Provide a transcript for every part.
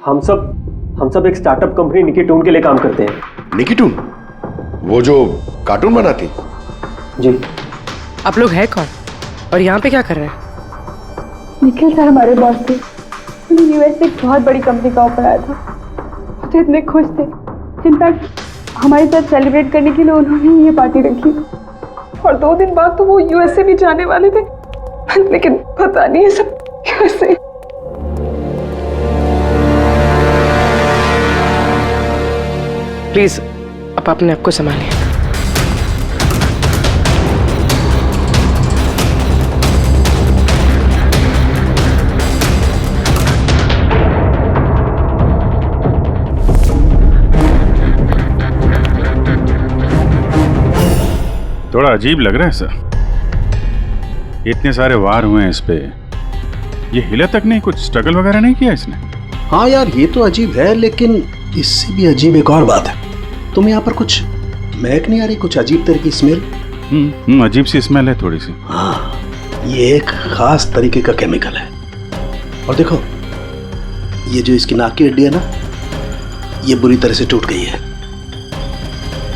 हम सब एक स्टार्टअप कंपनी निकिटून के लिए काम करते हैं। निकिटून? वो जो कार्टून बनाती? जी। आप लोग हैं कौन और यहाँ पे क्या कर रहे हैं? निखिल सर हमारे बॉस थे। उन्हें यूएस से एक बहुत बड़ी कंपनी का ऑफर आया था। वो तो इतने खुश थे, इनफैक्ट हमारे साथ सेलिब्रेट करने के लिए उन्होंने ये पार्टी रखी और 2 दिन बाद तो वो यूएस से भी जाने वाले थे, लेकिन पता नहीं है सब कैसे। प्लीज आप अपने आप को संभालिए। थोड़ा अजीब लग रहा है सर, इतने सारे वार हुए हैं इस पे, ये हिला तक नहीं, कुछ स्ट्रगल वगैरह नहीं किया इसने? हाँ यार ये तो अजीब है, लेकिन इससे भी अजीब एक और बात है। तुम्हें यहाँ पर कुछ महक नहीं आ रही? कुछ अजीब तरह की स्मेल? अजीब सी स्मेल है थोड़ी सी। हाँ, ये एक खास तरीके का केमिकल है। और देखो ये जो इसकी नाक की हड्डी है ना, ये बुरी तरह से टूट गई है।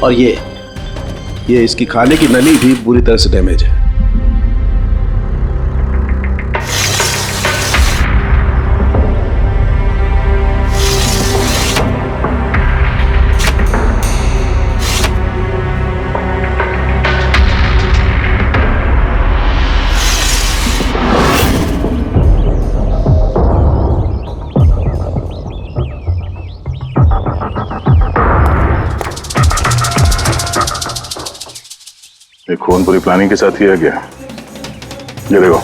और ये इसकी खाने की नली भी बुरी तरह से डैमेज है। ये खून पूरी प्लानिंग के साथ किया गया। ये देखो,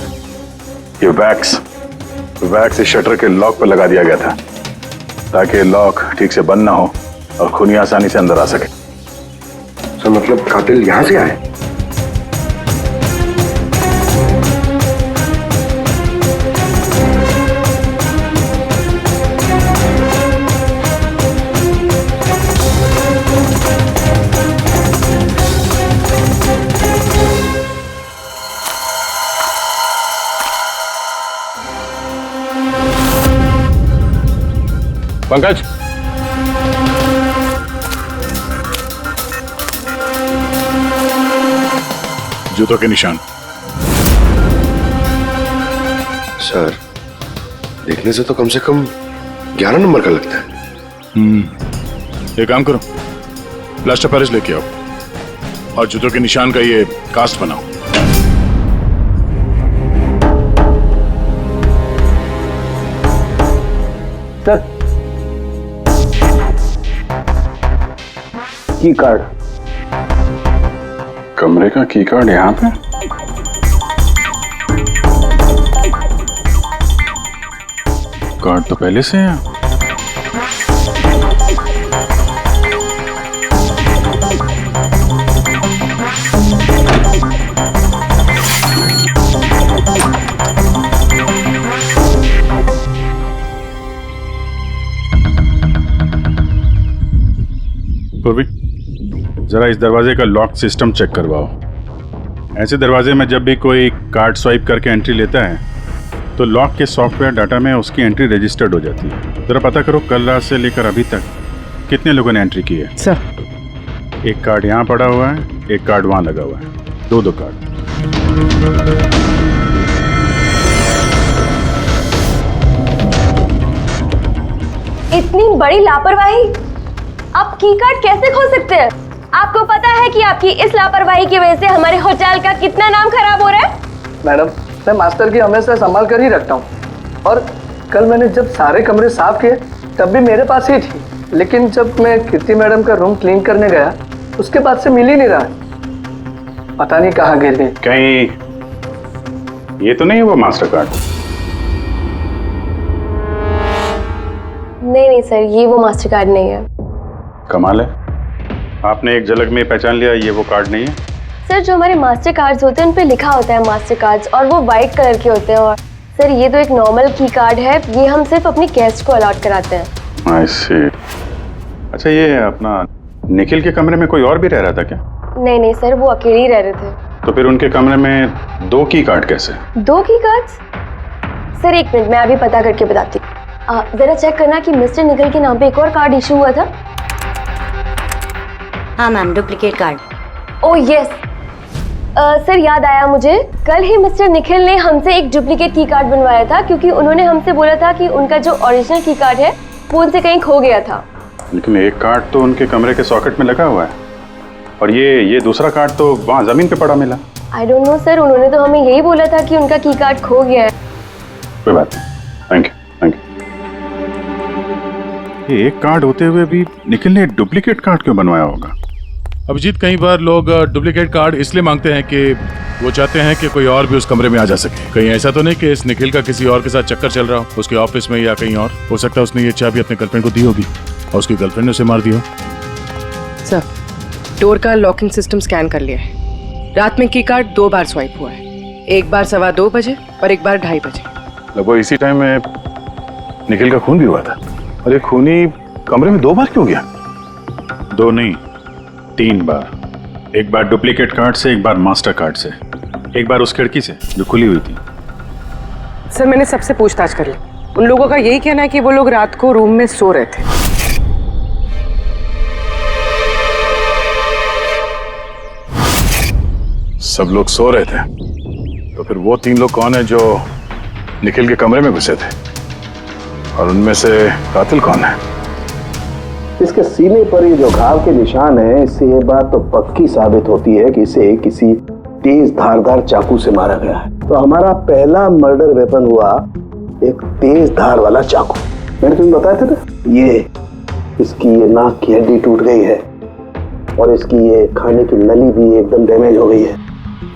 ये वैक्स इस शटर के लॉक पर लगा दिया गया था ताकि लॉक ठीक से बंद ना हो और खूनी आसानी से अंदर आ सके। तो मतलब कातिल यहां से आए? पंकज, जूतों के निशान। सर, देखने से तो कम 11 नंबर का लगता है। एक काम करो, प्लास्टर पेरिस लेके आओ और जूतों के निशान का ये कास्ट बनाओ। सर, की कार्ड। कमरे का की कार्ड यहाँ पे? कार्ड तो पहले से है। पूर्वी, जरा इस दरवाजे का लॉक सिस्टम चेक करवाओ। ऐसे दरवाजे में जब भी कोई कार्ड स्वाइप करके एंट्री लेता है तो लॉक के सॉफ्टवेयर डाटा में उसकी एंट्री रजिस्टर्ड हो जाती है। जरा पता करो कल रात से लेकर अभी तक कितने लोगों ने एंट्री की है। सर, एक कार्ड यहाँ पड़ा हुआ है, एक कार्ड वहाँ लगा हुआ है, दो कार्ड। इतनी बड़ी लापरवाही! आप की कार्ड कैसे खो सकते हैं? आपको पता है कि आपकी इस लापरवाही की वजह से हमारे होटल का कितना नाम खराब हो रहा है? मैडम, मैं मास्टर की हमेशा संभाल कर ही रखता हूँ और कल मैंने जब सारे कमरे साफ किए तब भी मेरे पास ही थी, लेकिन जब मैं कीर्ति मैडम का रूम क्लीन करने गया उसके बाद से मिल ही नहीं रहा। पता नहीं कहाँ गिर गई। कहीं ये तो नहीं है वो मास्टर कार्ड? नहीं सर, ये वो मास्टर कार्ड नहीं है। कमाल है, आपने एक झलक में पहचान लिया ये वो कार्ड नहीं है। सर, जो हमारे मास्टर कार्ड्स होते हैं उन पे लिखा होता है मास्टर कार्ड्स और वो वाइट कलर के होते हैं। और सर, ये तो एक नॉर्मल की कार्ड है, ये हम सिर्फ अपनी गेस्ट को अलॉट कराते हैं। आई सी। अच्छा, ये अपना निखिल के कमरे में कोई और भी रह रहा था क्या? नहीं सर, वो अकेले ही रह रहे थे। तो फिर उनके कमरे में 2 की कार्ड कैसे? 2 की कार्ड्स? सर एक मिनट, मैं अभी पता करके बताती हूँ। जरा चेक करना कि मिस्टर निखिल के नाम पे एक और कार्ड इशू हुआ था। हाँ ma'am, duplicate card. Oh yes sir, याद आया मुझे, कल ही मिस्टर निखिल ने हमसे एक डुप्लीकेट की कार्ड बनवाया था, क्योंकि उन्होंने हमसे बोला था कि उनका जो ओरिजिनल की कार्ड है वो उनसे कहीं खो गया था। लेकिन एक कार्ड तो उनके कमरे के सॉकेट में लगा हुआ है, और ये दूसरा कार्ड तो वहाँ जमीन पे पड़ा मिला। आई डोंट नो सर, उन्होंने तो हमें यही बोला था कि उनका की कार्ड खो गया है। कोई बात नहीं, थैंक यू। ये एक कार्ड होते हुए भी निखिल ने डुप्लीकेट कार्ड क्यों बनवाया होगा? अभिजीत, कई बार लोग डुप्लीकेट कार्ड इसलिए मांगते हैं कि वो चाहते हैं कि कोई और भी उस कमरे में आ जा सके। कहीं ऐसा तो नहीं कि इस निखिल का किसी और के साथ चक्कर चल रहा हो, उसके ऑफिस में या कहीं और। हो सकता है उसने ये चाबी अपने गर्लफ्रेंड को दी होगी और उसकी गर्लफ्रेंड ने उसे मार दिया। सर, डोर का लॉकिंग सिस्टम स्कैन कर लिया है। रात में की कार्ड 2 बार स्वाइप हुआ है, एक बार 2:15 बजे और एक बार 2:30 बजे। लगभग इसी टाइम में निखिल का खून भी हुआ था। और ये खूनी कमरे में 2 बार क्यों गया? 2 नहीं, 3 बार। एक बार डुप्लीकेट कार्ड से, एक बार मास्टर कार्ड से, एक बार उस खिड़की से जो खुली हुई थी। सर, मैंने सबसे पूछताछ कर ली, उन लोगों का यही कहना है कि वो लोग रात को रूम में सो रहे थे। सब लोग सो रहे थे, तो फिर वो 3 लोग कौन है जो निखिल के कमरे में घुसे थे, और उनमें से कातिल कौन है? इसके सीने पर ये जो घाव के निशान है, इससे ये बात तो पक्की साबित होती है कि इसे किसी तेज धारदार चाकू से मारा गया है। तो हमारा पहला मर्डर वेपन हुआ एक तेज धार वाला चाकू। मैंने तुम्हें बताया था ना, ये इसकी ये नाक की हड्डी टूट गई है और इसकी ये खाने की नली भी एकदम डैमेज हो गई है।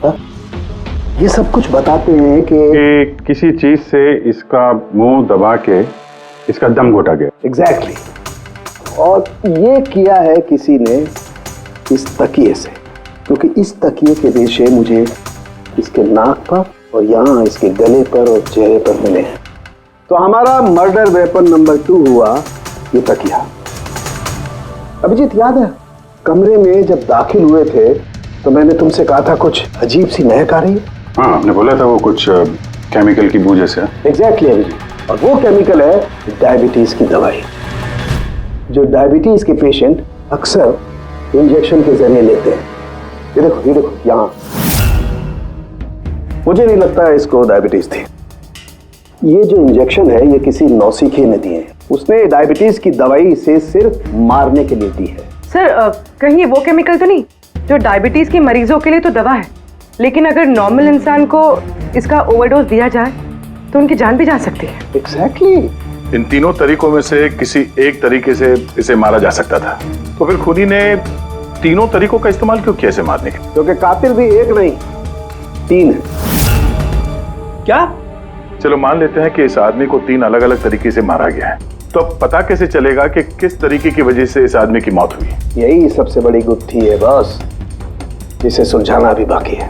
हा? ये सब कुछ बताते हैं कि किसी चीज से इसका मुंह दबा के इसका दम घोटा गया। एग्जैक्टली। और ये किया है किसी ने इस तकिए से, क्योंकि इस तकिए के रेशे मुझे इसके नाक पर और यहाँ इसके गले पर और चेहरे पर मिले हैं। तो हमारा मर्डर वेपन नंबर 2 हुआ ये तकिया। अभिजीत, याद है कमरे में जब दाखिल हुए थे तो मैंने तुमसे कहा था कुछ अजीब सी महक आ रही है? हाँ, आपने बोला था वो कुछ केमिकल की बू जैसे। एग्जैक्टली अभिजीत, और वो केमिकल है डायबिटीज की दवाई, जो डायबिटीज के पेशेंट अक्सर इंजेक्शन के जरिए लेते हैं। ये देखो यहाँ। मुझे नहीं लगता है इसको डायबिटीज थी। ये जो इंजेक्शन है ये किसी नौसिखिए ने दिए हैं। उसने डायबिटीज की दवाई इसे सिर्फ मारने के लिए दी है। सर, कहीं वो केमिकल तो नहीं जो डायबिटीज के मरीजों के लिए तो दवा है, लेकिन अगर नॉर्मल इंसान को इसका ओवरडोज दिया जाए तो उनकी जान भी जा सकती है। एग्जैक्टली। इन तीनों तरीकों में से किसी एक तरीके से इसे मारा जा सकता था, तो फिर खूनी ने तीनों तरीकों का इस्तेमाल क्यों किया इसे मारने के? क्योंकि कातिल भी एक नहीं 3 है। क्या? चलो मान लेते हैं कि इस आदमी को 3 अलग अलग तरीके से मारा गया है, तो अब पता कैसे चलेगा कि किस तरीके की वजह से इस आदमी की मौत हुई? यही सबसे बड़ी गुत्थी है बॉस, जिसे सुलझाना भी बाकी है।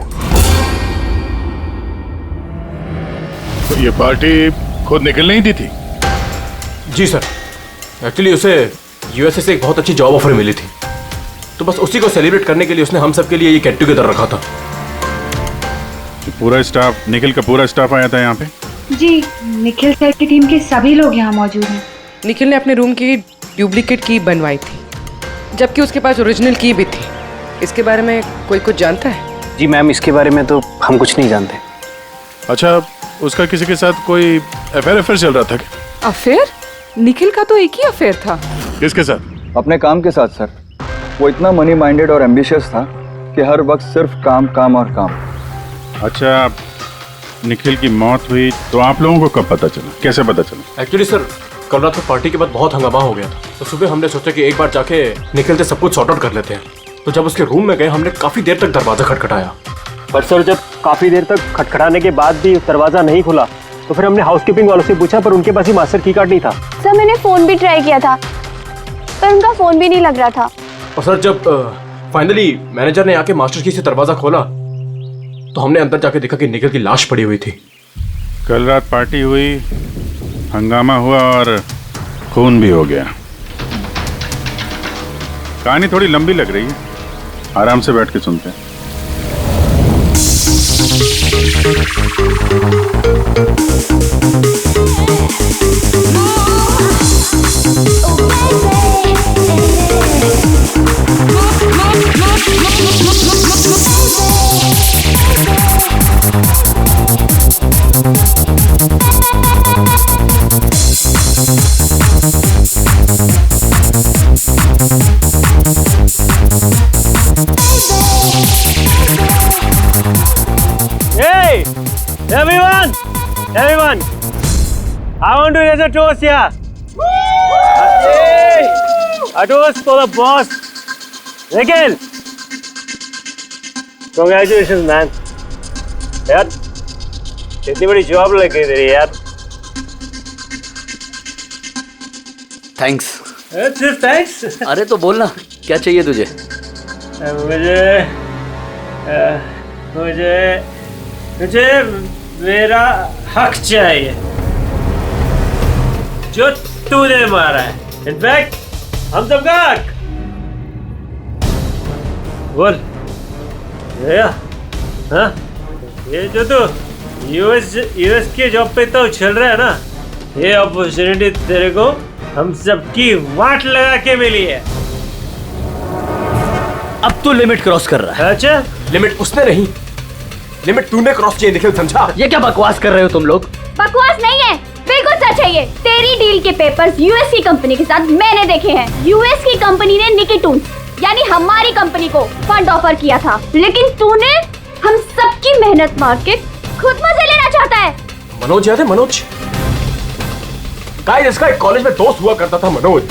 तो ये पार्टी खुद निकल नहीं दी थी? जी सर, एक्चुअली उसे यूएसए से एक बहुत अच्छी जॉब ऑफर मिली थी, तो बस उसी को सेलिब्रेट करने के लिए उसने हम सब के लिए ये गेट टुगेदर रखा था। पूरा स्टाफ, निखिल का पूरा स्टाफ आया था यहाँ पे? जी, निखिल सर की टीम के सभी लोग यहाँ मौजूद हैं। निखिल ने अपने रूम की डुप्लीकेट की बनवाई थी, जबकि उसके पास ओरिजिनल की भी थी। इसके बारे में कोई कुछ जानता है? जी मैम, इसके बारे में तो हम कुछ नहीं जानते। अच्छा, उसका किसी के साथ कोई अफेयर चल रहा था क्या? अफेयर? निखिल का तो एक ही अफेयर था। किसके साथ? अपने काम के साथ सर। वो इतना मनी माइंडेड और एम्बिशियस था कि हर वक्त सिर्फ काम काम और काम। अच्छा, निखिल की मौत हुई तो आप लोगों को कब पता चला, कैसे पता चला? एक्चुअली सर, कल रात को पार्टी के बाद बहुत हंगामा हो गया था, तो सुबह हमने सोचा कि एक बार जाके निखिल से सब कुछ सॉर्ट आउट कर लेते हैं। तो जब उसके रूम में गए, हमने काफी देर तक दरवाजा खटखटाया, पर सर जब काफी देर तक खटखटाने के बाद भी दरवाजा नहीं खुला तो फिर हमने हाउसकीपिंग वालों से पूछा, पर उनके पास ही मास्टर की कार्ड नहीं था। सर, मैंने फोन भी ट्राई किया था, पर उनका फोन भी नहीं लग रहा था। और सर जब फाइनली मैनेजर ने आके मास्टर की से दरवाजा खोला तो हमने अंदर जाके देखा कि निखिल की लाश पड़ी हुई थी। कल रात पार्टी हुई, हंगामा हुआ और खून भी हो गया। कहानी थोड़ी लंबी लग रही है, आराम से बैठ के सुनते हैं। Oh everyone. I want to raise a toast here. A toast for the boss. Nikhil. Congratulations, man. यार, इतनी बड़ी जॉब लग गई तेरी यार. थैंक्स. सिर्फ थैंक्स. अरे तो बोलना, क्या चाहिए तुझे? मुझे मेरा हक चाहिए जो तूने मारा है. इनफैक्ट हम सबका हक. बोल भैया. हाँ, ये जो तू यूएस की जॉब पे तो चल रहा है ना, ये अपॉर्चुनिटी तेरे को हम सबकी वाट लगा के मिली है. अब तू लिमिट क्रॉस कर रहा है. अच्छा, लिमिट उसने नहीं, लिमिट तूने क्रॉस किया. निखिल, समझा? ये क्या बकवास कर रहे हो तुम लोग? बकवास नहीं है, बिल्कुल सच है ये. तेरी डील के पेपर्स यूएस की कंपनी के साथ मैंने देखे हैं. यूएस की कंपनी ने निकिटून यानी हमारी कंपनी को फंड ऑफर किया था, लेकिन तूने हम सबकी मेहनत मार के खुद मजे लेना चाहता है. मनोज याद है? मनोज गाइस, इसका एक कॉलेज में दोस्त हुआ करता था Manoj.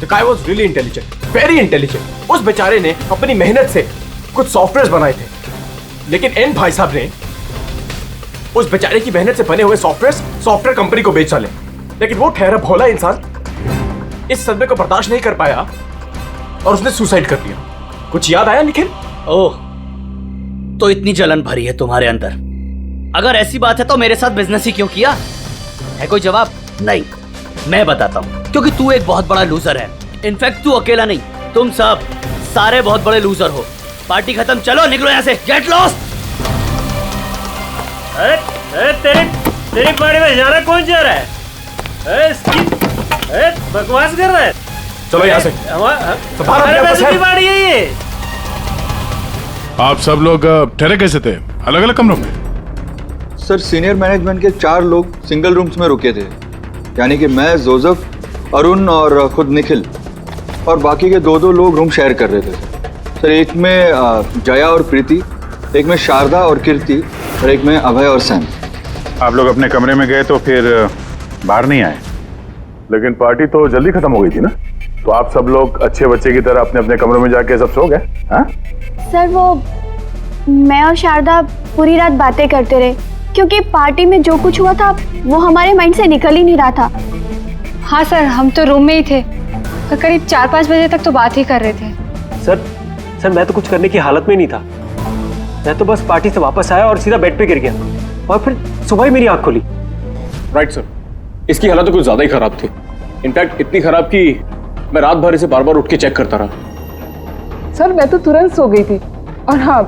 The guy was really intelligent, very intelligent. उस बेचारे ने अपनी मेहनत से कुछ सॉफ्टवेयर बनाए थे, लेकिन एन भाई साहब ने उस बेचारे की मेहनत से बने हुए सॉफ्टवेयर कंपनी को बेच डाले. लेकिन वो ठहरा भोला इंसान इस सदमे को बर्दाश्त नहीं कर पाया और उसने सुसाइड कर दिया. कुछ याद आया निखिल? ओह, तो इतनी जलन भरी है तुम्हारे अंदर. अगर ऐसी बात है तो मेरे साथ बिजनेस ही क्यों किया? है कोई जवाब? नहीं, मैं बताता हूँ. क्योंकि तू एक बहुत बड़ा लूजर है. इनफैक्ट तू अकेला नहीं, तुम सब सारे बहुत बड़े लूजर हो. पार्टी खत्म, चलो निकलो यहाँ से. Get lost. अरे तेरी पार्टी में जाना कौन जा रहा है? बकवास कर रहा है. चलो यहाँ से. हमारे पैसे की पार्टी है ये. आप सब लोग ठहरे कैसे थे अलग अलग कमरों में? सर, सीनियर मैनेजमेंट के 4 लोग सिंगल रूम्स में रुके थे, यानी कि मैं, जोसेफ, अरुण और खुद निखिल, और बाकी के 2 लोग रूम शेयर कर रहे थे. सर, एक में जया और प्रीति, एक में शारदा और कीर्ति, और एक में अभय और सैम. आप लोग अपने कमरे में गए तो फिर बाहर नहीं आए? लेकिन पार्टी तो जल्दी खत्म हो गई थी ना, तो आप सब लोग अच्छे बच्चे की तरह अपने अपने कमरों में जाके सब सो गए? हाँ सर, वो मैं और शारदा पूरी रात बातें करते रहे, क्योंकि पार्टी में जो कुछ हुआ था वो हमारे माइंड से निकल ही नहीं रहा था. हाँ सर, हम तो रूम में ही थे, तो करीब 4-5 बजे तक तो बात ही कर रहे थे. सर मैं तो कुछ करने की हालत में नहीं था. मैं तो बस पार्टी से वापस आया और सीधा बेड पे गिर गया, और फिर सुबह ही मेरी आंख खुली. राइट सर, इसकी हालत तो कुछ ज्यादा ही खराब थी. इनफैक्ट इतनी खराब कि मैं रात भर इसे बार बार उठ के चेक करता रहा. सर, मैं तो तुरंत सो गई थी. और हाँ,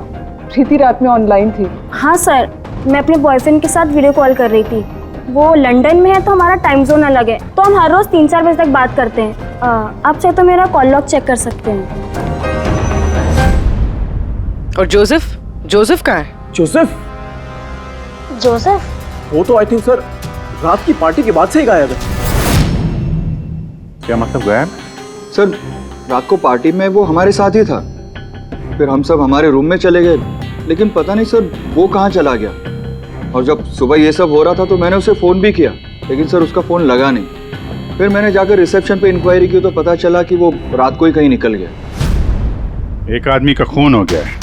प्रीति रात में ऑनलाइन थी. हाँ सर, मैं अपने बॉयफ्रेंड के साथ वीडियो कॉल कर रही थी. वो लंदन में है तो हमारा टाइम जोन अलग है, तो हम हर रोज 3-4 बजे तक बात करते हैं. आप चाहे तो मेरा कॉल लॉग चेक कर सकते हैं. और जोसेफ कहाँ है? जोसेफ वो तो आई थिंक सर रात की पार्टी के बाद से ही गायब है. क्या मतलब गायब? सर, रात को पार्टी में वो हमारे साथ ही था, फिर हम सब हमारे रूम में चले गए, लेकिन पता नहीं सर वो कहाँ चला गया. और जब सुबह ये सब हो रहा था तो मैंने उसे फ़ोन भी किया, लेकिन सर उसका फ़ोन लगा नहीं. फिर मैंने जाकर रिसेप्शन पे इंक्वायरी की तो पता चला कि वो रात को ही कहीं निकल गया. एक आदमी का खून हो गया है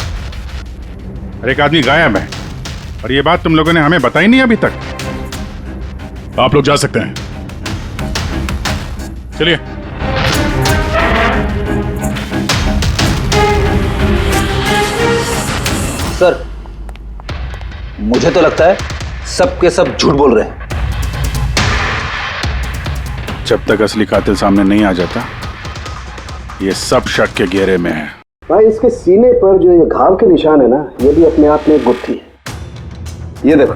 और एक आदमी गायब है, और ये बात तुम लोगों ने हमें बताई नहीं अभी तक. आप लोग जा सकते हैं, चलिए. सर, मुझे तो लगता है सब के सब झूठ बोल रहे हैं. जब तक असली कातिल सामने नहीं आ जाता, ये सब शक के घेरे में है. भाई, इसके सीने पर जो ये घाव के निशान है ना, ये भी अपने आप में एक गुत्थी है. ये देखो,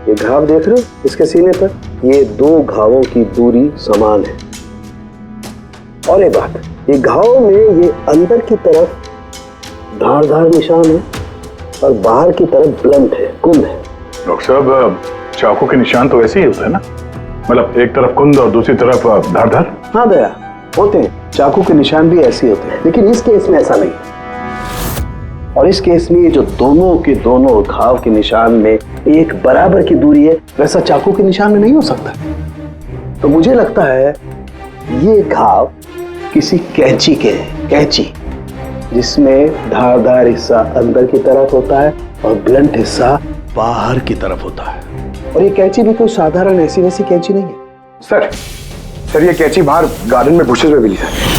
ये घाव देख रहे हो इसके सीने पर? ये 2 घावों की दूरी समान है. और एक बात, ये घाव में ये अंदर की तरफ धारदार निशान है और बाहर की तरफ ब्लंट है, कुंद है. डॉक्टर साहब, चाकू के निशान तो ऐसे ही होते हैं ना, मतलब एक तरफ कुंद और दूसरी तरफ धारदार. हाँ दया, होते हैं. चाकू के निशान भी ऐसे होते हैं, लेकिन इस केस में ऐसा नहीं. और इस केस में जो दोनों के दोनों घाव के निशान में एक बराबर की दूरी है वैसा चाकू के निशान में नहीं हो सकता। तो मुझे लगता है ये घाव किसी कैंची के हैं, कैंची जिसमें धारदार हिस्सा अंदर की तरफ होता है और ब्लंट हिस्सा बाहर की तरफ होता है। और ये कैंची भी कोई साधारण ऐसी वैसी कैंची नहीं है। सर ये कैंची बाहर गार्डन में बुशेस में मिली सर।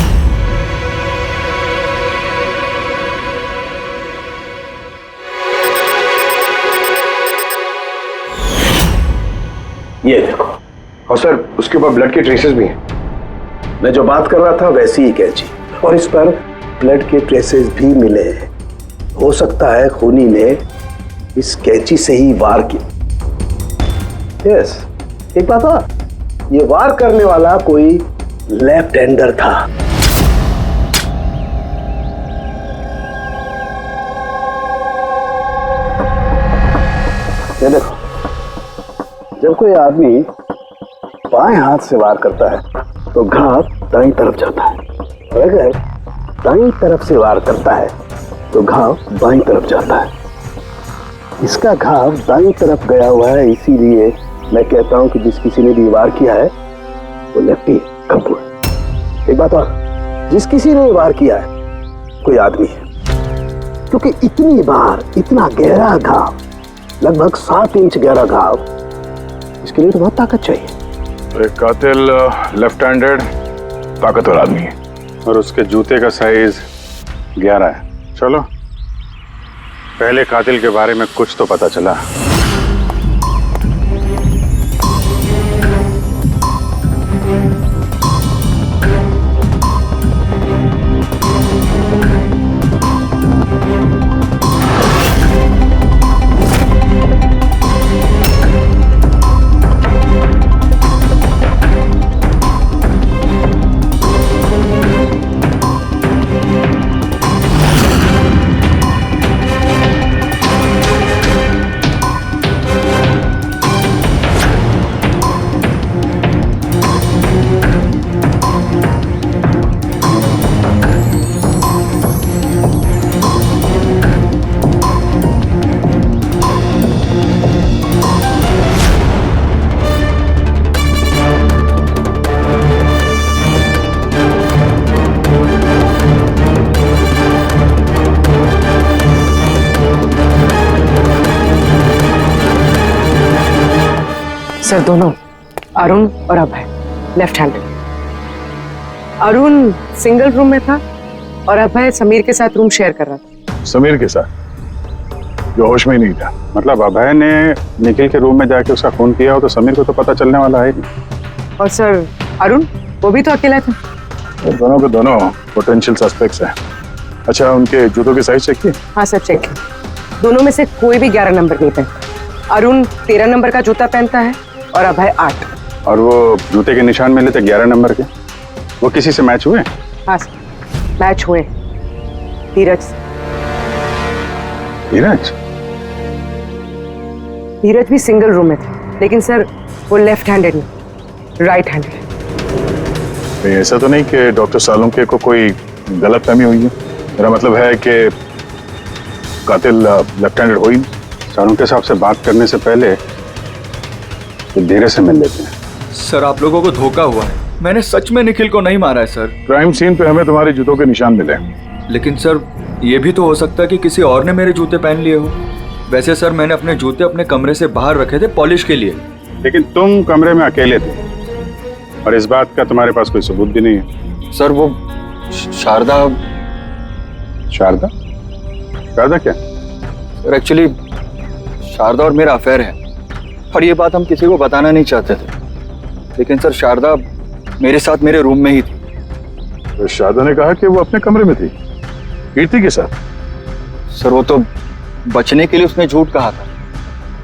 ये देखो। और सर उसके ऊपर ब्लड के ट्रेसेस भी हैं। मैं जो बात कर रहा था वैसी ही कैंची, और इस पर ब्लड के ट्रेसेस भी मिले हैं। हो सकता है खूनी ने इस कैंची से ही वार किया। यस, एक बात और, ये वार करने वाला कोई लेफ्ट हैंडर था। ये देखो, जब कोई आदमी बाएं हाथ से वार करता है तो घाव दाईं तरफ जाता है, और अगर दाईं तरफ से वार करता है तो घाव बाईं तरफ जाता है। इसका घाव दाईं तरफ गया हुआ है, इसीलिए मैं कहता हूं कि जिस किसी ने भी वार किया है वो लेफ्टी कपूर। एक बात और, जिस किसी ने वार किया है कोई आदमी है, क्योंकि इतनी बार इतना गहरा घाव, लगभग 7 इंच गहरा घाव, इसके लिए तो बहुत ताकत चाहिए। एक कातिल लेफ्ट हैंडेड ताकतवर आदमी है और उसके जूते का साइज 11 है। चलो पहले कातिल के बारे में कुछ तो पता चला। सर दोनों, अरुण और Abhay, left handed. Arun single room में था और अभय समीर के साथ रूम शेयर कर रहा था। समीर के साथ, जो होश में ही नहीं था। मतलब अभय ने निखिल के रूम में जाके उसका खून किया हो तो समीर को तो पता चलने वाला है नहीं। और सर अरुण, वो भी तो अकेला था। दोनों के दोनों पोटेंशियल सस्पेक्ट्स हैं। अच्छा, उनके जूतों की साइज चेक की? हाँ सर, चेक की। दोनों में से कोई भी 11 नंबर नहीं पहनता। अरुण 13 नंबर का जूता पहनता है और अभय 8। और वो जूते के निशान मिले थे 11 नंबर के, वो किसी से मैच हुए? हाँ सर, मैच हुए। धीरज से। धीरज? धीरज भी सिंगल रूम में थे, लेकिन सर वो लेफ्ट हैंडेड नहीं, राइट हैंडेड। ऐसा तो नहीं कि डॉक्टर सालुंके को कोई गलत फहमी हुई है? मेरा मतलब है कि कातिल लेफ्ट हैंडेड हो ही नहीं। सालुंके साहब से बात करने से पहले तो धीरे से मिल लेते हैं। सर आप लोगों को धोखा हुआ है, मैंने सच में निखिल को नहीं मारा है सर। क्राइम सीन पे हमें तुम्हारे जूतों के निशान मिले, लेकिन सर ये भी तो हो सकता है कि किसी और ने मेरे जूते पहन लिए हो। वैसे सर मैंने अपने जूते अपने कमरे से बाहर रखे थे पॉलिश के लिए। लेकिन तुम कमरे में अकेले थे और इस बात का तुम्हारे पास कोई सबूत भी नहीं है। सर वो शारदा। शारदा? शारदा क्या? सर एक्चुअली शारदा और मेरा अफेयर है, और ये बात हम किसी को बताना नहीं चाहते थे। लेकिन सर शारदा मेरे साथ मेरे रूम में ही थी। तो शारदा ने कहा कि वो अपने कमरे में थी कीर्ति के साथ। सर वो तो बचने के लिए उसने झूठ कहा था,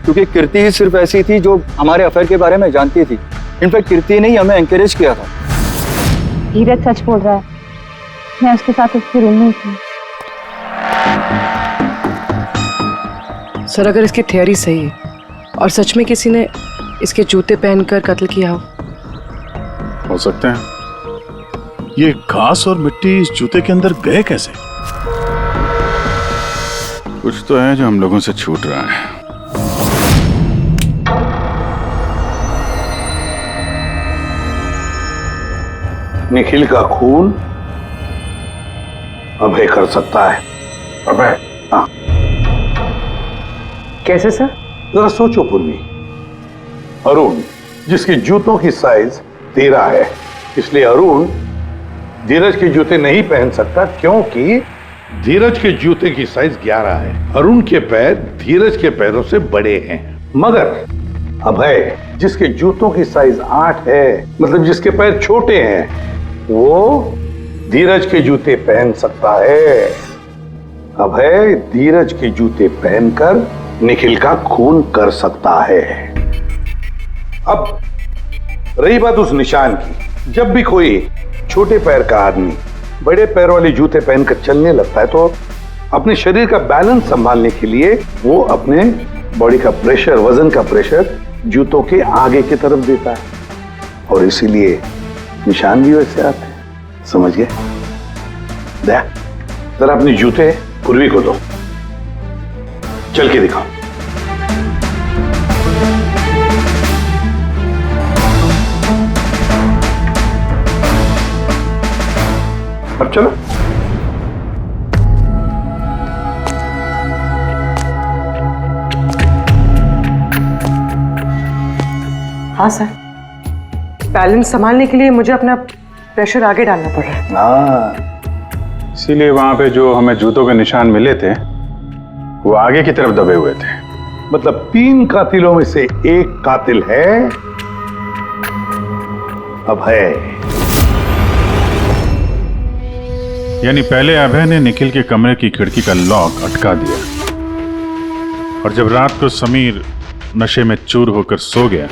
क्योंकि कीर्ति ही सिर्फ ऐसी थी जो हमारे अफेयर के बारे में जानती थी। इनफैक्ट कीर्ति ने ही हमें एनकरेज किया था। धीरज सच बोल रहा है, मैं उसके साथ उसके रूम में थी। सर अगर इसकी थियरी सही है और सच में किसी ने इसके जूते पहनकर कत्ल किया हो सकते हैं। ये घास और मिट्टी इस जूते के अंदर गए कैसे? कुछ तो है जो हम लोगों से छूट रहा है। निखिल का खून अभय कर सकता है। अभय? हाँ। कैसे सर? जरा सोचो पूर्वी। अरुण जिसकी जूतों की साइज 13 है, इसलिए अरुण धीरज के जूते नहीं पहन सकता, क्योंकि धीरज के जूते की साइज 11 है। अरुण के पैर धीरज के पैरों से बड़े हैं। मगर अभय जिसके जूतों की साइज 8 है, मतलब जिसके पैर छोटे हैं, वो धीरज के जूते पहन सकता है। अभय धीरज के जूते पहनकर निखिल का खून कर सकता है। अब रही बात उस निशान की, जब भी कोई छोटे पैर का आदमी बड़े पैर वाले जूते पहनकर चलने लगता है तो अपने शरीर का बैलेंस संभालने के लिए वो अपने बॉडी का प्रेशर, वजन का प्रेशर जूतों के आगे की तरफ देता है, और इसीलिए निशान भी वैसे आते हैं। समझ गए? जरा अपने जूते पूर्वी को दो, चल के दिखाओ। अब चलो। हाँ सर, बैलेंस संभालने के लिए मुझे अपना प्रेशर आगे डालना पड़ रहा है। हाँ, इसीलिए वहां पे जो हमें जूतों के निशान मिले थे वो आगे की तरफ दबे हुए थे। मतलब 3 कातिलों में से एक कातिल है अभय। यानी पहले अभय ने निखिल के कमरे की खिड़की का लॉक अटका दिया, और जब रात को समीर नशे में चूर होकर सो गया,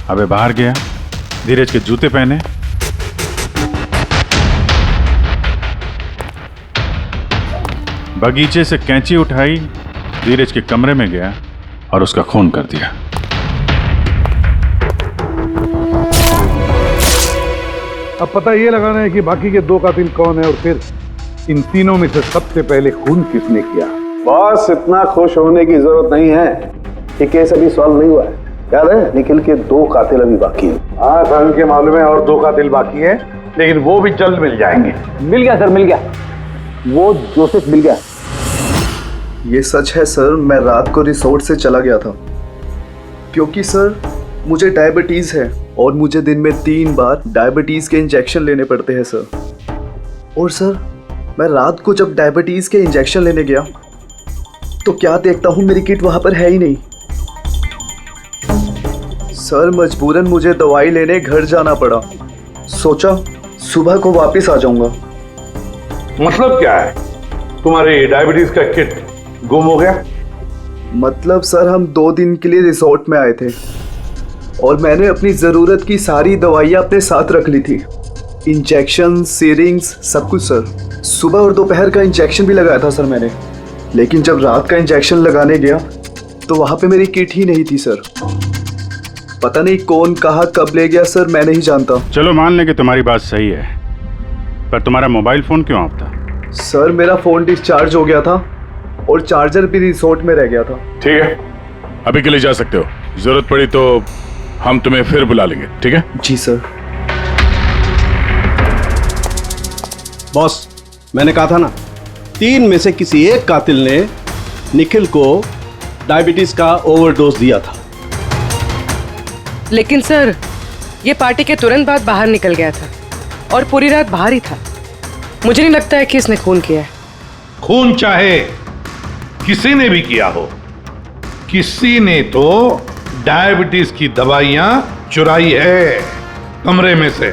अबे बाहर गया, धीरज के जूते पहने, बगीचे से कैंची उठाई, धीरज के कमरे में गया और उसका खून कर दिया। अब पता ये लगाना है कि बाकी के 2 कातिल कौन है, और फिर इन तीनों में से सबसे पहले खून किसने किया। बॉस, इतना खुश होने की जरूरत नहीं है, ये केस अभी सॉल्व नहीं हुआ है। याद है, निखिल के 2 कातिल अभी बाकी हैं। हाँ सर, के मालूम है, और 2 कातिल बाकी है, लेकिन वो भी जल्द मिल जाएंगे। मिल गया सर, मिल गया, वो जोसेफ मिल गया। ये सच है सर, मैं रात को रिसोर्ट से चला गया था क्योंकि सर मुझे डायबिटीज़ है और मुझे दिन में 3 बार डायबिटीज़ के इंजेक्शन लेने पड़ते हैं सर। और सर मैं रात को जब डायबिटीज़ के इंजेक्शन लेने गया तो क्या देखता हूँ मेरी किट वहाँ पर है ही नहीं। सर मजबूरन मुझे दवाई लेने घर जाना पड़ा। सोचा सुबह को वापस आ जाऊंगा। मतलब क्या है, तुम्हारी डायबिटीज का किट गुम हो गया? मतलब सर हम 2 दिन के लिए रिसोर्ट में आए थे और मैंने अपनी ज़रूरत की सारी दवाइयाँ अपने साथ रख ली थी, इंजेक्शन, सीरिंग्स, सब कुछ सर। सुबह और दोपहर का इंजेक्शन भी लगाया था सर मैंने, लेकिन जब रात का इंजेक्शन लगाने गया तो वहाँ पे मेरी किट ही नहीं थी सर। पता नहीं कौन कहाँ कब ले गया सर, मैं नहीं जानता। चलो मान लें कि तुम्हारी बात सही है, पर तुम्हारा मोबाइल फोन क्यों ऑफ था? सर मेरा फोन डिस्चार्ज हो गया था और चार्जर भी रिसोर्ट में रह गया था। ठीक है, अभी के लिए जा सकते हो, जरूरत पड़ी तो हम तुम्हें फिर बुला लेंगे। ठीक है? जी सर। बॉस, मैंने कहा था ना, 3 में से किसी एक कातिल ने निखिल को डायबिटीज का ओवरडोज दिया था। लेकिन सर ये पार्टी के तुरंत बाद बाहर निकल गया था और पूरी रात बाहर ही था। मुझे नहीं लगता है कि इसने खून किया है। खून चाहे किसी ने भी किया हो, किसी ने तो डायबिटीज की दवाइयां चुराई है कमरे में से।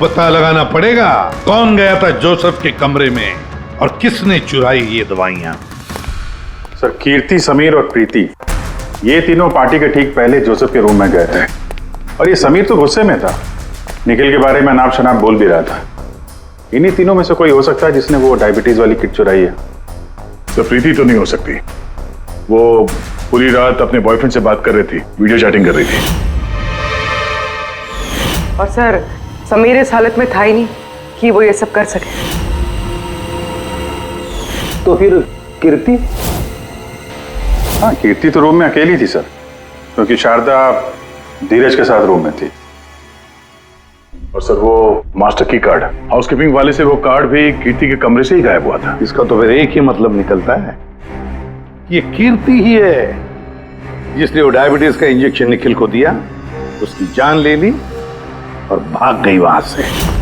पता लगाना पड़ेगा कौन गया था जोसेफ के कमरे में और किसने चुराई ये दवाइयां। सर कीर्ति, समीर और प्रीति, ये तीनों पार्टी के ठीक पहले जोसेफ के रूम में गए थे, और ये समीर तो गुस्से में था, निखिल के बारे में अनाप शनाप बोल भी रहा था। इन्हीं तीनों में से कोई हो सकता है जिसने वो डायबिटीज वाली किट चुराई है। तो प्रीति तो नहीं हो सकती, वो पूरी रात अपने बॉयफ्रेंड से बात कर रही थी, वीडियो चैटिंग कर रही थी। और सर समीर इस हालत में था ही नहीं कि वो ये सब कर सके। तो फिर कीर्ति? हाँ, कीर्ति तो रूम में अकेली थी सर, क्योंकि शारदा धीरज के साथ रूम में थी। और सर वो मास्टर की कार्ड, हाउसकीपिंग वाले से वो कार्ड भी कीर्ति के कमरे से ही गायब हुआ था। इसका तो फिर एक ही मतलब निकलता है, ये कीर्ति ही है जिसने वो डायबिटीज का इंजेक्शन निखिल को दिया, उसकी जान ले ली और भाग गई वहां से।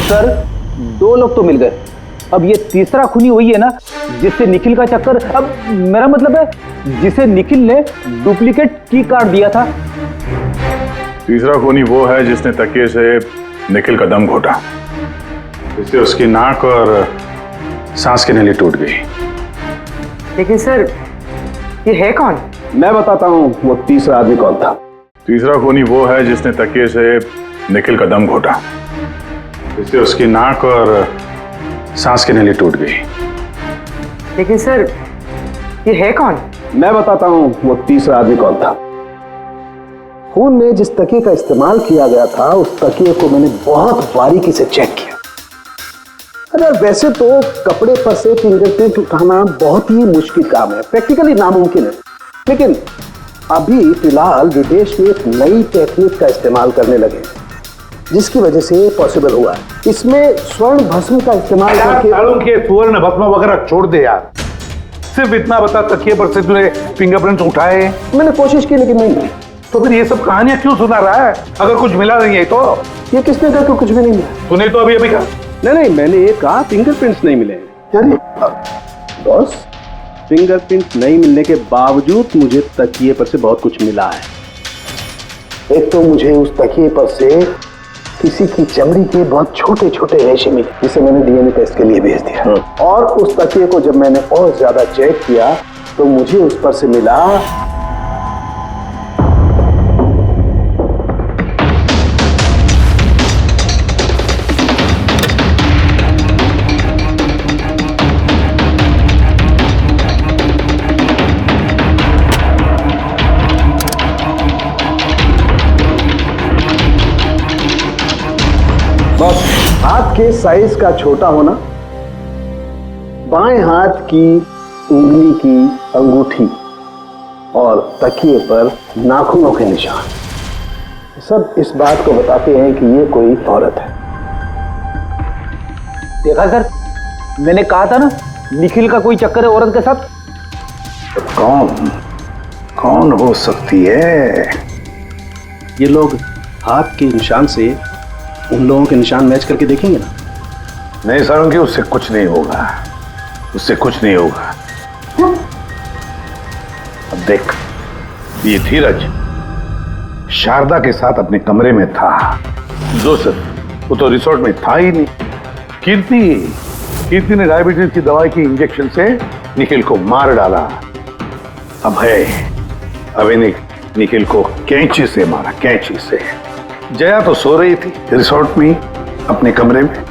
सर 2 लोग तो मिल गए, अब ये तीसरा खूनी वही है ना जिससे निखिल का चक्कर, अब मेरा मतलब है जिसे निखिल ने डुप्लीकेट की कार्ड दिया था। तीसरा खूनी वो है जिसने तकिए से निखिल का दम घोटा, इससे उसकी नाक और सांस की नली टूट गई। लेकिन सर ये है कौन? मैं बताता हूँ वो तीसरा आदमी कौन था। तीसरा खूनी वो है जिसने तकिए से निखिल का दम घोटा, इससे उसकी नाक और सांस की नली टूट गई। लेकिन सर ये है कौन? मैं बताता हूँ वो तीसरा आदमी कौन था। खून में जिस तकिए का इस्तेमाल किया गया था उस तकिए को मैंने बहुत बारीकी से चेक किया। अरे वैसे तो कपड़े पर से फिंगरप्रिंट उठाना बहुत ही मुश्किल काम है, प्रैक्टिकली नामुमकिन है, लेकिन अभी फिलहाल विदेश में एक नई टेक्निक का इस्तेमाल करने लगे जिसकी वजह से पॉसिबल हुआ है। इसमें स्वर्ण भस्म का इस्तेमाल करके स्वर्ण भस्म वगैरह छोड़ दे यार, सिर्फ इतना बता तकिए पर से तूने फिंगरप्रिंट उठाए। मैंने कोशिश की लेकिन नहीं मिली। तो फिर ये सब कहानियां क्यों सुना रहा है? अगर कुछ मिला नहीं है तो ये किसने कहा कि कुछ भी नहीं मिला? तूने तो अभी कहा। नहीं मैंने ये कहा फिंगरप्रिंट्स नहीं मिले। बॉस फिंगरप्रिंट नहीं मिलने के बावजूद मुझे तकिए पर से बहुत कुछ मिला है। एक तो मुझे उस तकिए पर से किसी की चमड़ी के बहुत छोटे छोटे रेशे मिले जिसे मैंने डीएनए टेस्ट के लिए भेज दिया। और उस तकिए को जब मैंने और ज्यादा चेक किया तो मुझे उस पर से मिला बस हाथ के साइज का छोटा होना, बाएं हाथ की उंगली की अंगूठी और तकिए पर नाखूनों के निशान, सब इस बात को बताते हैं कि ये कोई औरत है। देखा सर, मैंने कहा था ना निखिल का कोई चक्कर है औरत के साथ। तो कौन हो सकती है? ये लोग हाथ के निशान से उन लोगों के निशान मैच करके देखेंगे ना। नहीं सारंगी, उससे कुछ नहीं होगा, उससे कुछ नहीं होगा। अब देख, ये धीरज शारदा के साथ अपने कमरे में था। दोस्त वो तो रिसोर्ट में था ही नहीं। कीर्ति ने डायबिटीज की दवाई की इंजेक्शन से निखिल को मार डाला। अब निखिल को कैंची से मारा, कैंची से। जया तो सो रही थी रिसोर्ट में अपने कमरे में,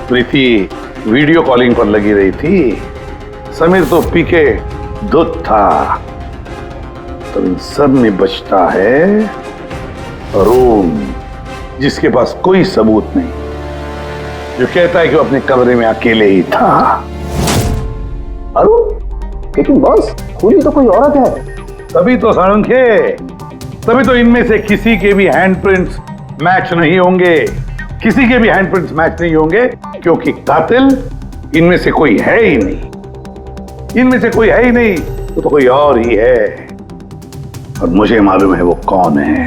प्रीति वीडियो कॉलिंग पर लगी रही थी, समीर तो पी के धुत था। तो इन सब में बचता है अरुण, जिसके पास कोई सबूत नहीं, जो कहता है कि वो अपने कमरे में अकेले ही था। अरुण? लेकिन बॉस खूनी तो कोई औरत है। तभी तो सारंगे, तभी तो इनमें से किसी के भी हैंडप्रिंट्स मैच नहीं होंगे, किसी के भी हैंडप्रिंट्स मैच नहीं होंगे, क्योंकि कातिल इनमें से कोई है ही नहीं। इनमें से कोई है ही नहीं, तो कोई और ही है, और मुझे मालूम है वो कौन है।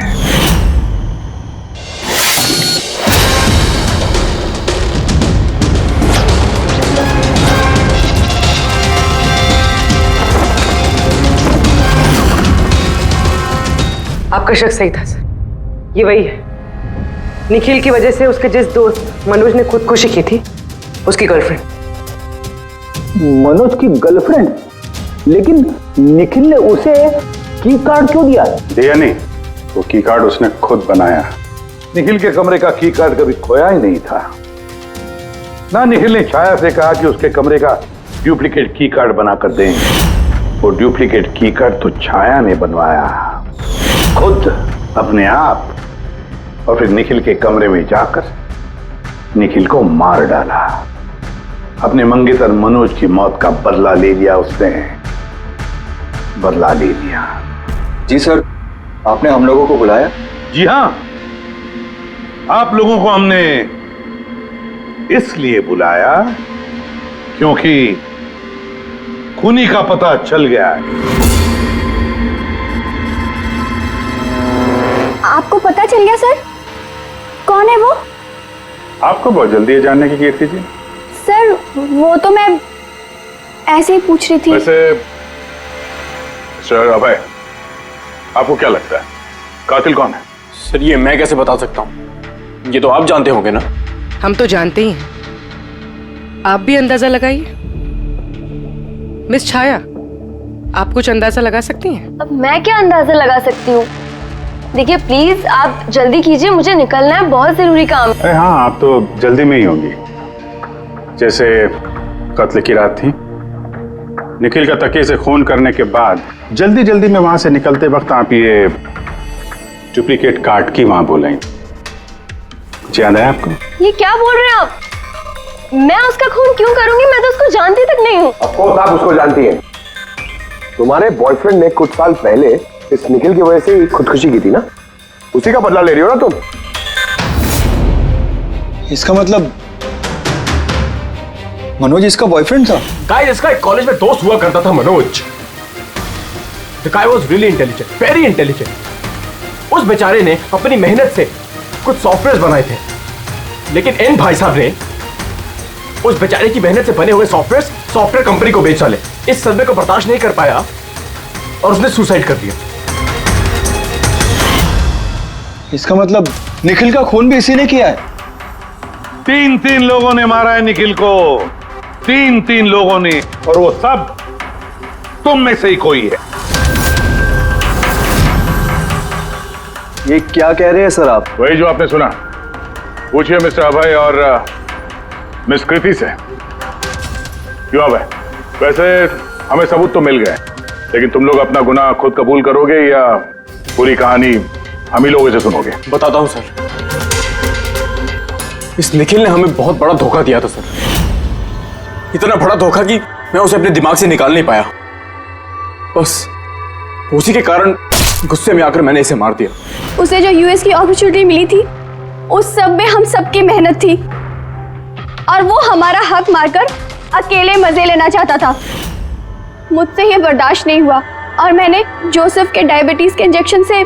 आपका शक सही था सर, ये वही है। निखिल की वजह से उसके जिस दोस्त मनोज ने खुदकुशी की थी, उसकी गर्लफ्रेंड। मनोज की गर्लफ्रेंड, लेकिन निखिल ने उसे की कार्ड क्यों दिया? दिया नहीं, वो की कार्ड उसने खुद बनाया। निखिल के कमरे का की कार्ड कभी खोया ही नहीं था ना। निखिल ने छाया से कहा कि उसके कमरे का डुप्लीकेट की कार्ड बनाकर दें। वो डुप्लीकेट की कार्ड तो छाया ने बनवाया खुद, अपने आप, और फिर निखिल के कमरे में जाकर निखिल को मार डाला। अपने मंगेतर मनोज की मौत का बदला ले लिया उसने, बदला ले लिया। जी सर, आपने हम लोगों को बुलाया? जी हां, आप लोगों को हमने इसलिए बुलाया क्योंकि खूनी का पता चल गया है। आपको पता चल गया सर? कौन है वो? आपको बहुत जल्दी है जानने की कीर्ति जी। सर वो तो मैं ऐसे ही पूछ रही थी। वैसे सर अभय, आपको क्या लगता है कातिल कौन है? सर ये मैं कैसे बता सकता हूँ, ये तो आप जानते होंगे ना। हम तो जानते ही हैं, आप भी अंदाजा लगाइए। मिस छाया, आप कुछ अंदाजा लगा सकती हैं? अब मैं क्या अंदाजा लगा सकती हूँ? देखिए प्लीज आप जल्दी कीजिए, मुझे निकलना है, बहुत जरूरी काम। अरे हाँ, आप तो जल्दी में ही होंगी। जैसे कत्ल की रात थी, निखिल का तकिए से खून करने के बाद जल्दी जल्दी में वहां से निकलते वक्त आप ये डुप्लीकेट कार्ड की वहां बोलें, कुछ याद है आपको? ये क्या बोल रहे हैं आप? मैं उसका खून क्यों करूंगी? मैं तो उसको जानती तक नहीं हूँ। ऑफ कोर्स आप उसको जानती हैं। तुम्हारे बॉयफ्रेंड ने कुछ साल पहले इस निखिल की वजह से खुदकुशी की थी ना, उसी का बदला ले रही हो ना तुम। इसका मतलब मनोज इसका बॉयफ्रेंड था? गाइस, इसका एक कॉलेज में दोस्त हुआ करता था Manoj. The guy was really intelligent, very intelligent। उस बेचारे ने अपनी मेहनत से कुछ सॉफ्टवेयर बनाए थे, लेकिन इन भाई साहब ने उस बेचारे की मेहनत से बने हुए सॉफ्टवेयर कंपनी को बेच डाले। इस सदमे को बर्दाश्त नहीं कर पाया और उसने सुसाइड कर दिया। इसका मतलब निखिल का खून भी इसी ने किया है? 3 लोगों ने मारा है निखिल को, 3 लोगों ने, और वो सब तुम में से ही कोई है। ये क्या कह रहे हैं सर आप? वही जो आपने सुना। पूछिए मिस्टर अभय और मिस कृति से। क्यों अभय, वैसे हमें सबूत तो मिल गए, लेकिन तुम लोग अपना गुनाह खुद कबूल करोगे या पूरी कहानी हम ही लोगों से सुनोगे? बताता हूं सर। इस निखिल ने हमें बहुत बड़ा धोखा दिया था सर, इतना बड़ा धोखा कि मैं उसे अपने दिमाग से निकाल नहीं पाया। बस उसी के कारण गुस्से में आकर मैंने इसे मार दिया। उसे जो यूएस की अपॉर्चुनिटी मिली थी, उस सब में हम सबकी मेहनत थी, और वो हमारा हक मारकर अकेले मजे लेना चाहता था। मुझसे ये बर्दाश्त नहीं हुआ और मैंने जोसेफ के डायबिटीज के इंजेक्शन से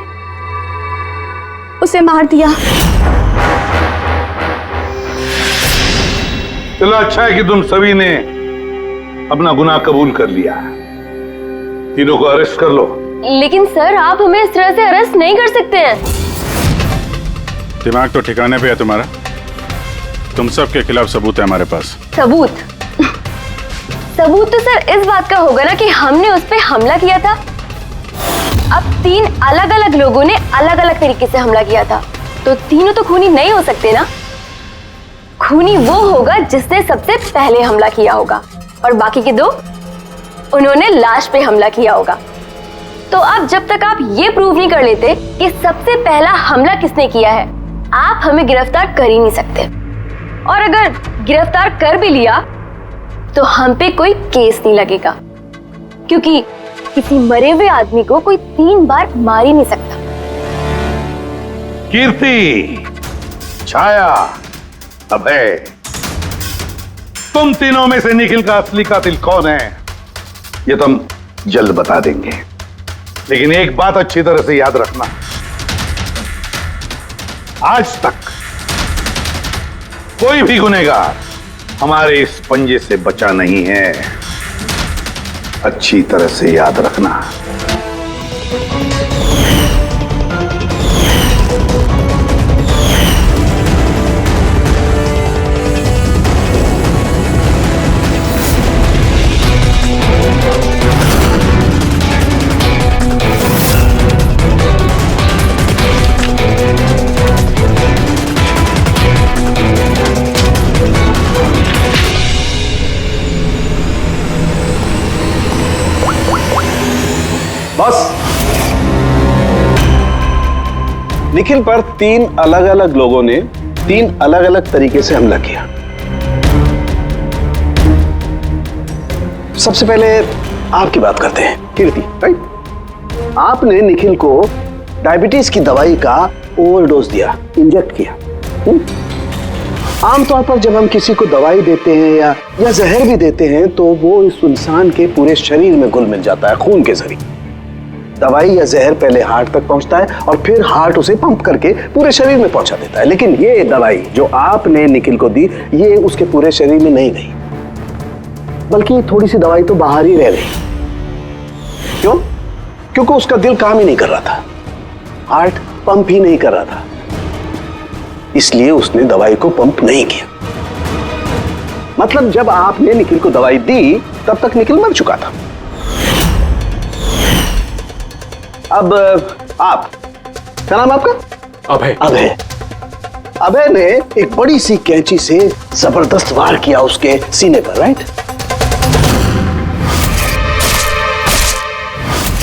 उसे मार दिया। चलो अच्छा है कि तुम सभी ने अपना गुनाह कबूल कर लिया। तीनों को अरेस्ट कर लो। लेकिन सर आप हमें इस तरह से अरेस्ट नहीं कर सकते हैं। दिमाग तो ठिकाने पे है तुम्हारा। तुम सब के खिलाफ सबूत है हमारे पास। सबूत? सबूत तो सर इस बात का होगा ना कि हमने उस पर हमला किया था। अब 3 अलग अलग लोगों ने अलग अलग तरीके से हमला किया था, तो तीनों तो खूनी नहीं हो सकते ना। खूनी वो होगा जिसने सबसे पहले हमला किया होगा, और बाकी के 2 उन्होंने लाश पे हमला किया होगा। तो अब जब तक आप ये प्रूव नहीं कर लेते कि सबसे पहला हमला किसने किया है, आप हमें गिरफ्तार कर ही नहीं सकते। और अगर गिरफ्तार कर भी लिया तो हम पे कोई केस नहीं लगेगा, क्योंकि किसी मरे हुए आदमी को कोई 3 बार मार ही नहीं सकता। कीर्ति, छाया, अभय, तुम तीनों में से निखिल का असली कातिल कौन है ये तो हम जल्द बता देंगे, लेकिन एक बात अच्छी तरह से याद रखना, आज तक कोई भी गुनहगार हमारे इस पंजे से बचा नहीं है। अच्छी तरह से याद रखना। निखिल पर 3 अलग अलग लोगों ने 3 अलग अलग तरीके से हमला किया। सबसे पहले आपकी बात करते हैं, कीर्ति, राइट? आपने निखिल को डायबिटीज की दवाई का ओवरडोज दिया, इंजेक्ट किया। आमतौर पर जब हम किसी को दवाई देते हैं या जहर भी देते हैं तो वो इस इंसान के पूरे शरीर में घुल मिल जाता है खून के जरिए। दवाई या जहर पहले हार्ट तक पहुंचता है और फिर हार्ट उसे पंप करके पूरे शरीर में पहुंचा देता है। लेकिन ये दवाई जो आपने निखिल को दी, ये उसके पूरे शरीर में नहीं गई, बल्कि थोड़ी सी दवाई तो बाहर ही रह गई। क्यों? क्योंकि उसका दिल काम ही नहीं कर रहा था, हार्ट पंप ही नहीं कर रहा था, इसलिए उसने दवाई को पंप नहीं किया। मतलब जब आपने निखिल को दवाई दी तब तक निखिल मर चुका था। अब आप, क्या नाम आपका? अभय। अभय। अभय ने एक बड़ी सी कैंची से जबरदस्त वार किया उसके सीने पर, राइट?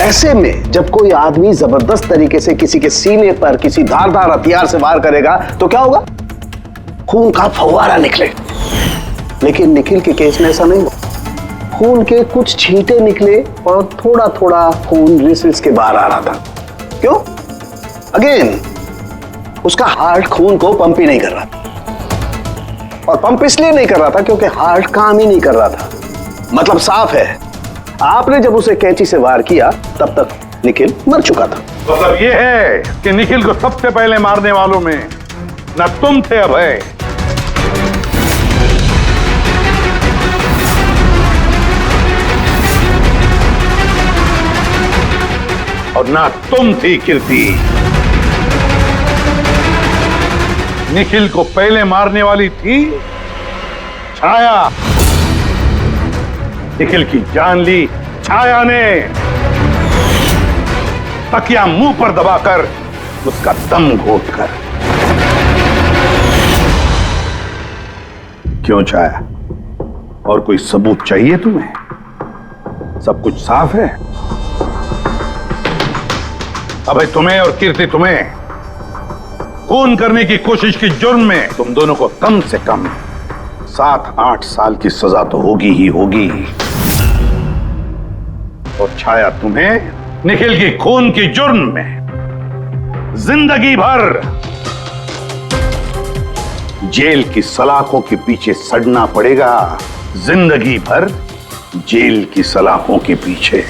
ऐसे में जब कोई आदमी जबरदस्त तरीके से किसी के सीने पर किसी धारदार हथियार से वार करेगा तो क्या होगा? खून का फव्वारा निकले। लेकिन निखिल के केस में ऐसा नहीं हुआ। खून के कुछ छींटे निकले और थोड़ा थोड़ा खून रिस के बाहर आ रहा था। क्यों? अगेन उसका हार्ट खून को पंप ही नहीं कर रहा था, और पंप इसलिए नहीं कर रहा था क्योंकि हार्ट काम ही नहीं कर रहा था। मतलब साफ है, आपने जब उसे कैंची से वार किया तब तक निखिल मर चुका था। मतलब ये है कि निखिल को सबसे पहले मारने वालों में न तुम थे अभय, और ना तुम थी कीर्ति। निखिल को पहले मारने वाली थी छाया। निखिल की जान ली छाया ने, तकिया मुंह पर दबाकर उसका दम घोटकर। क्यों छाया, और कोई सबूत चाहिए तुम्हें? सब कुछ साफ है। अबे तुम्हें और कीर्ति, तुम्हें खून करने की कोशिश की जुर्म में तुम दोनों को कम से कम 7-8 साल की सजा तो होगी ही होगी। और छाया, तुम्हें निखिल की खून की जुर्म में जिंदगी भर जेल की सलाखों के पीछे सड़ना पड़ेगा। जिंदगी भर जेल की सलाखों के पीछे।